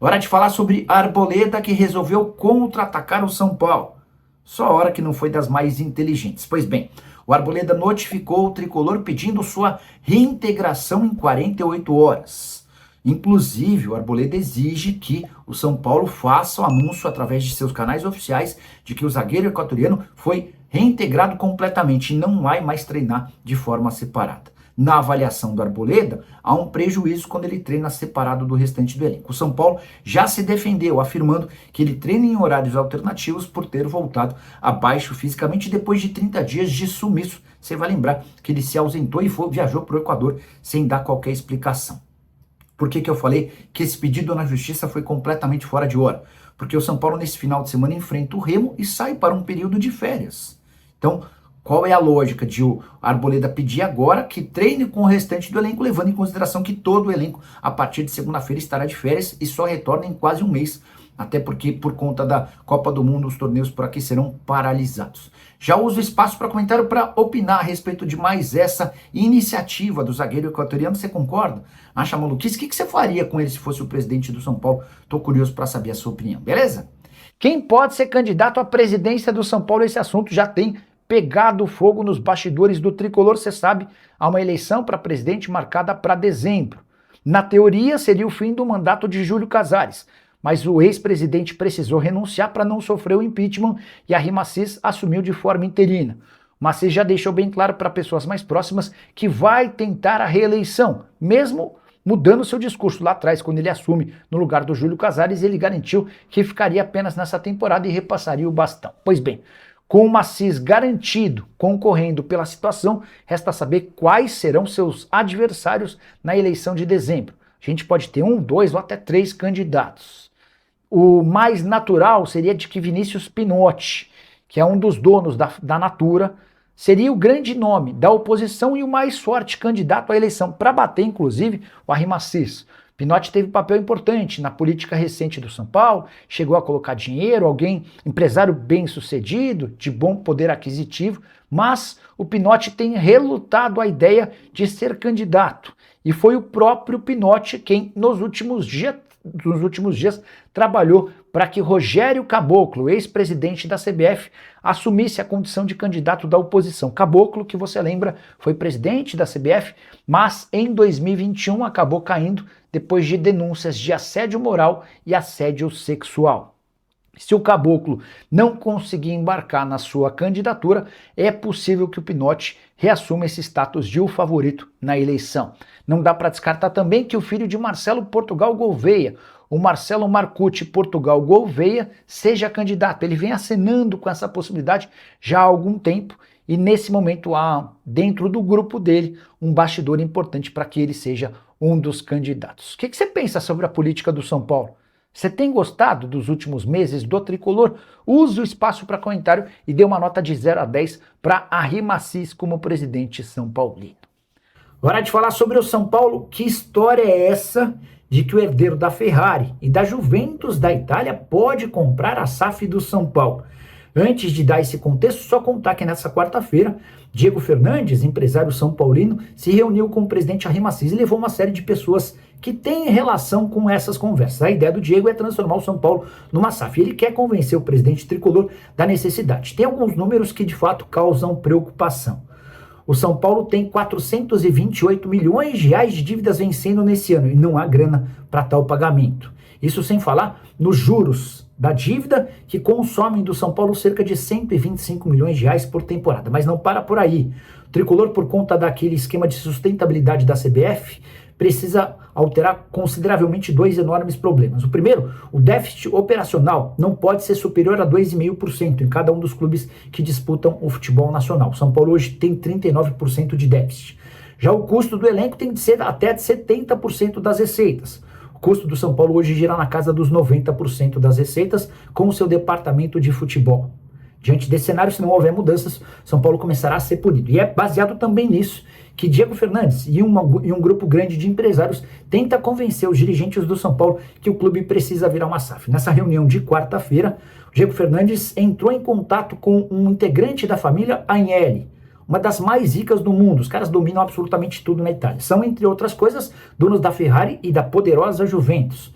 Hora de falar sobre a Arboleda que resolveu contra-atacar o São Paulo. Só a hora que não foi das mais inteligentes. Pois bem, o Arboleda notificou o tricolor pedindo sua reintegração em 48 horas. Inclusive, o Arboleda exige que o São Paulo faça o anúncio através de seus canais oficiais de que o zagueiro equatoriano foi reintegrado completamente e não vai mais treinar de forma separada. Na avaliação do Arboleda, há um prejuízo quando ele treina separado do restante do elenco. O São Paulo já se defendeu, afirmando que ele treina em horários alternativos por ter voltado abaixo fisicamente depois de 30 dias de sumiço. Você vai lembrar que ele se ausentou e viajou para o Equador sem dar qualquer explicação. Por que eu falei que esse pedido na justiça foi completamente fora de hora? Porque o São Paulo, nesse final de semana, enfrenta o Remo e sai para um período de férias. Então, qual é a lógica de o Arboleda pedir agora que treine com o restante do elenco, levando em consideração que todo o elenco, a partir de segunda-feira, estará de férias e só retorna em quase um mês, até porque, por conta da Copa do Mundo, os torneios por aqui serão paralisados. Já uso o espaço para comentário para opinar a respeito de mais essa iniciativa do zagueiro equatoriano. Você concorda? Acha maluquice? O que você faria com ele se fosse o presidente do São Paulo? Estou curioso para saber a sua opinião, beleza? Quem pode ser candidato à presidência do São Paulo? Esse assunto já tem pegado fogo nos bastidores do tricolor. Você sabe, há uma eleição para presidente marcada para dezembro. Na teoria, seria o fim do mandato de Júlio Casares, mas o ex-presidente precisou renunciar para não sofrer o impeachment e a Rimacis assumiu de forma interina. Macis já deixou bem claro para pessoas mais próximas que vai tentar a reeleição, mesmo mudando seu discurso. Lá atrás, quando ele assume no lugar do Júlio Casares, ele garantiu que ficaria apenas nessa temporada e repassaria o bastão. Pois bem, com o Macis garantido, concorrendo pela situação, resta saber quais serão seus adversários na eleição de dezembro. A gente pode ter 1, 2 ou até 3 candidatos. O mais natural seria de que Vinícius Pinotti, que é um dos donos da Natura, seria o grande nome da oposição e o mais forte candidato à eleição, para bater, inclusive, o Arrimacis. Pinotti teve papel importante na política recente do São Paulo, chegou a colocar dinheiro, empresário bem-sucedido, de bom poder aquisitivo, mas o Pinotti tem relutado a ideia de ser candidato. E foi o próprio Pinotti quem, nos últimos dias, trabalhou para que Rogério Caboclo, ex-presidente da CBF, assumisse a condição de candidato da oposição. Caboclo, que você lembra, foi presidente da CBF, mas em 2021 acabou caindo depois de denúncias de assédio moral e assédio sexual. Se o Caboclo não conseguir embarcar na sua candidatura, é possível que o Pinotti reassuma esse status de o favorito na eleição. Não dá para descartar também que o filho de Marcelo Portugal Gouveia, o Marcelo Marcucci Portugal Gouveia, seja candidato. Ele vem acenando com essa possibilidade já há algum tempo e nesse momento há dentro do grupo dele um bastidor importante para que ele seja um dos candidatos. O que você pensa sobre a política do São Paulo? Você tem gostado dos últimos meses do tricolor? Use o espaço para comentário e dê uma nota de 0 a 10 para Arrimacis como presidente são paulino. Hora de falar sobre o São Paulo. Que história é essa de que o herdeiro da Ferrari e da Juventus da Itália pode comprar a SAF do São Paulo? Antes de dar esse contexto, só contar que nessa quarta-feira, Diego Fernandes, empresário são paulino, se reuniu com o presidente Arrimacis e levou uma série de pessoas que têm relação com essas conversas. A ideia do Diego é transformar o São Paulo numa SAF. Ele quer convencer o presidente tricolor da necessidade. Tem alguns números que de fato causam preocupação. O São Paulo tem 428 milhões de reais de dívidas vencendo nesse ano e não há grana para tal pagamento. Isso sem falar nos juros da dívida que consomem do São Paulo cerca de 125 milhões de reais por temporada. Mas não para por aí. O tricolor, por conta daquele esquema de sustentabilidade da CBF, precisa alterar consideravelmente 2 enormes problemas. O primeiro, o déficit operacional não pode ser superior a 2,5% em cada um dos clubes que disputam o futebol nacional. O São Paulo hoje tem 39% de déficit. Já o custo do elenco tem de ser até de 70% das receitas. O custo do São Paulo hoje gira na casa dos 90% das receitas com o seu departamento de futebol. Diante desse cenário, se não houver mudanças, São Paulo começará a ser punido. E é baseado também nisso que Diego Fernandes e um grupo grande de empresários tenta convencer os dirigentes do São Paulo que o clube precisa virar uma SAF. Nessa reunião de quarta-feira, o Diego Fernandes entrou em contato com um integrante da família Agnelli, uma das mais ricas do mundo. Os caras dominam absolutamente tudo na Itália. São, entre outras coisas, donos da Ferrari e da poderosa Juventus.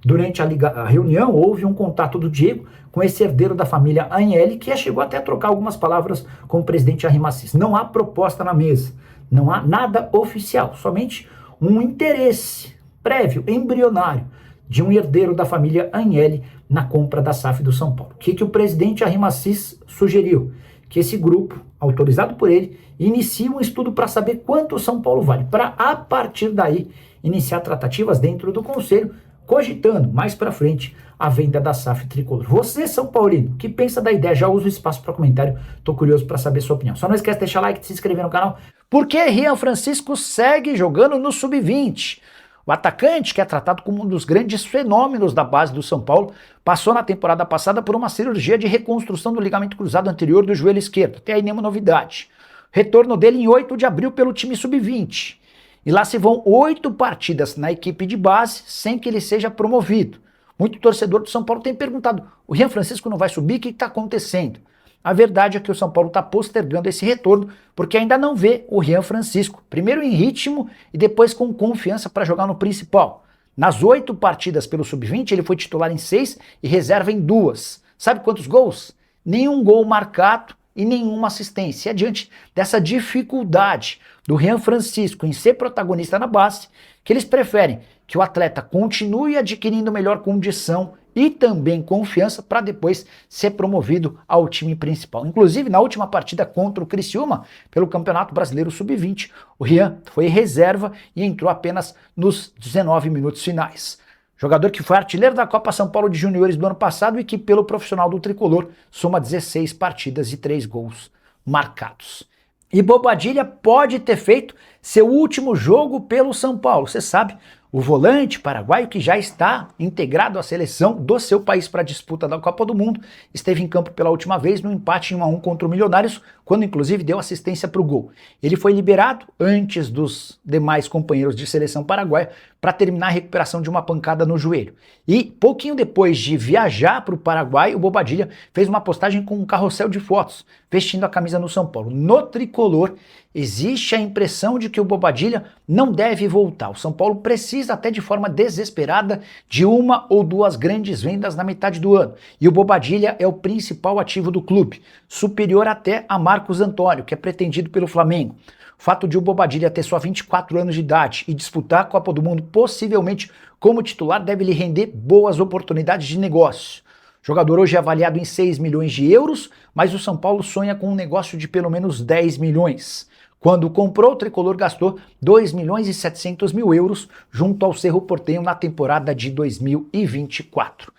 Durante a reunião, houve um contato do Diego com esse herdeiro da família Agnelli, que chegou até a trocar algumas palavras com o presidente Jair Massis. Não há proposta na mesa, não há nada oficial, somente um interesse prévio, embrionário, de um herdeiro da família Agnelli na compra da SAF do São Paulo. O que o presidente Jair Massis sugeriu? Que esse grupo, autorizado por ele, inicie um estudo para saber quanto o São Paulo vale, para a partir daí iniciar tratativas dentro do conselho, cogitando mais para frente a venda da SAF tricolor. Você, São Paulino, que pensa da ideia, já usa o espaço para comentário, tô curioso para saber sua opinião. Só não esquece de deixar like, de se inscrever no canal. Porque Rian Francisco segue jogando no sub-20. O atacante, que é tratado como um dos grandes fenômenos da base do São Paulo, passou na temporada passada por uma cirurgia de reconstrução do ligamento cruzado anterior do joelho esquerdo. Até aí nenhuma novidade. Retorno dele em 8 de abril pelo time sub-20. E lá se vão 8 partidas na equipe de base sem que ele seja promovido. Muito torcedor do São Paulo tem perguntado, o Rian Francisco não vai subir? O que está acontecendo? A verdade é que o São Paulo está postergando esse retorno porque ainda não vê o Rian Francisco, primeiro em ritmo e depois com confiança para jogar no principal. Nas 8 partidas pelo Sub-20, ele foi titular em 6 e reserva em 2. Sabe quantos gols? Nenhum gol marcado e nenhuma assistência. E diante dessa dificuldade do Rian Francisco em ser protagonista na base, que eles preferem que o atleta continue adquirindo melhor condição e também confiança para depois ser promovido ao time principal. Inclusive, na última partida contra o Criciúma, pelo Campeonato Brasileiro Sub-20, o Rian foi reserva e entrou apenas nos 19 minutos finais. Jogador que foi artilheiro da Copa São Paulo de Juniores do ano passado e que, pelo profissional do Tricolor, soma 16 partidas e 3 gols marcados. E Bobadilla pode ter feito seu último jogo pelo São Paulo. Você sabe, o volante paraguaio que já está integrado à seleção do seu país para a disputa da Copa do Mundo, esteve em campo pela última vez no empate em 1-1 contra o Milionários, quando inclusive deu assistência para o gol. Ele foi liberado antes dos demais companheiros de seleção paraguaia para terminar a recuperação de uma pancada no joelho. E pouquinho depois de viajar para o Paraguai, o Bobadilla fez uma postagem com um carrossel de fotos, vestindo a camisa no São Paulo. No tricolor, existe a impressão de que o Bobadilla não deve voltar. O São Paulo precisa até de forma desesperada de 1 ou 2 grandes vendas na metade do ano. E o Bobadilla é o principal ativo do clube, superior até a Marcos Antônio, que é pretendido pelo Flamengo. O fato de o Bobadilla ter só 24 anos de idade e disputar a Copa do Mundo possivelmente como titular deve lhe render boas oportunidades de negócio. O jogador hoje é avaliado em 6 milhões de euros, mas o São Paulo sonha com um negócio de pelo menos 10 milhões. Quando comprou, o tricolor gastou 2 milhões e 700 mil euros junto ao Cerro Porteño na temporada de 2024.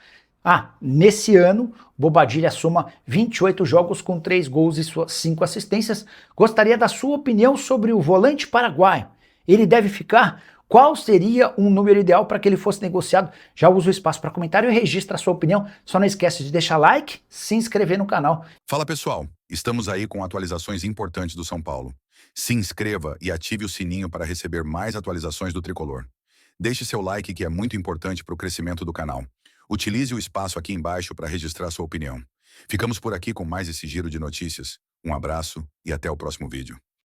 Nesse ano, Bobadilla soma 28 jogos com 3 gols e 5 assistências. Gostaria da sua opinião sobre o volante paraguaio. Ele deve ficar? Qual seria um número ideal para que ele fosse negociado? Já usa o espaço para comentário e registra a sua opinião. Só não esquece de deixar like, se inscrever no canal. Fala pessoal, estamos aí com atualizações importantes do São Paulo. Se inscreva e ative o sininho para receber mais atualizações do Tricolor. Deixe seu like que é muito importante para o crescimento do canal. Utilize o espaço aqui embaixo para registrar sua opinião. Ficamos por aqui com mais esse giro de notícias. Um abraço e até o próximo vídeo.